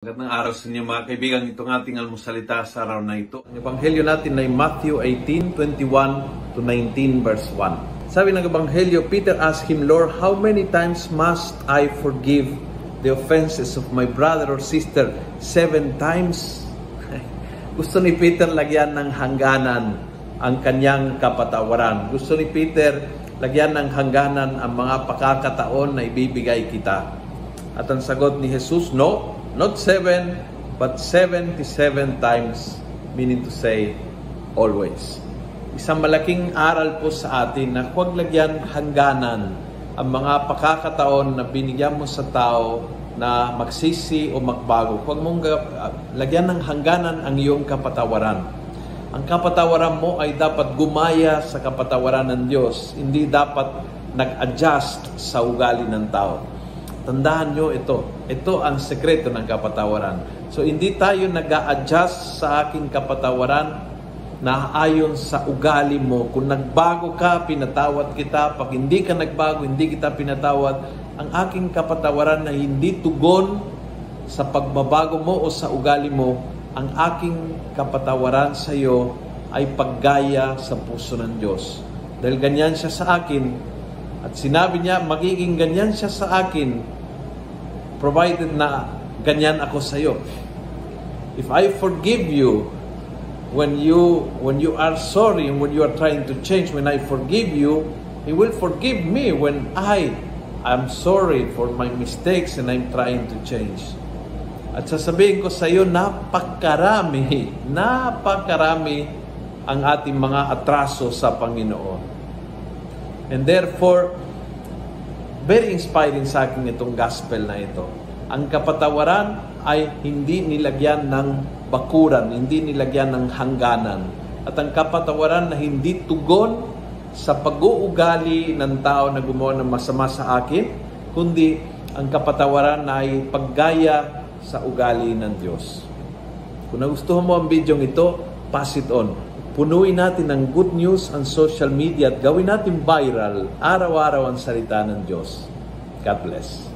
Magandang araw sa inyo mga kaibigan. Itong ating almusalita sa araw na ito. Ang ebanghelyo natin ay Matthew 18:21 to 19 verse 1. Sabi ng ebanghelyo, Peter asked him, Lord, how many times must I forgive the offenses of my brother or sister? 7 times? Gusto ni Peter lagyan ng hangganan ang kanyang kapatawaran. Gusto ni Peter lagyan ng hangganan ang mga pagkakataon na ibibigay kita. At ang sagot ni Jesus, no. Not 7, but 77 times, meaning to say, always. Isang malaking aral po sa atin na huwag lagyan hangganan ang mga pagkakataon na binigyan mo sa tao na magsisi o magbago. Huwag mong lagyan ng hangganan ang iyong kapatawaran. Ang kapatawaran mo ay dapat gumaya sa kapatawaran ng Diyos, hindi dapat nag-adjust sa ugali ng tao. Tandaan nyo ito. Ito ang sekreto ng kapatawaran. So, hindi tayo nag-a-adjust sa aking kapatawaran na ayon sa ugali mo. Kung nagbago ka, pinatawad kita. Pag hindi ka nagbago, hindi kita pinatawad. Ang aking kapatawaran na hindi tugon sa pagbabago mo o sa ugali mo, ang aking kapatawaran sa iyo ay paggaya sa puso ng Diyos. Dahil ganyan siya sa akin, at sinabi niya, magiging ganyan siya sa akin, provided na ganyan ako sa iyo. If I forgive you, when you are sorry and when you are trying to change, when I forgive you, He will forgive me when I am sorry for my mistakes and I'm trying to change. At sasabihin ko sa iyo, napakarami ang ating mga atraso sa Panginoon. And therefore, very inspiring sa akin itong gospel na ito. Ang kapatawaran ay hindi nilagyan ng bakuran, hindi nilagyan ng hangganan. At ang kapatawaran na hindi tugon sa pag-uugali ng tao na gumawa ng masama sa akin, kundi ang kapatawaran na ay paggaya sa ugali ng Diyos. Kung nagustuhan mo ang video ito, pass it on. Punuin natin ng good news ang social media at gawin natin viral araw-araw ang salita ng Diyos. God bless.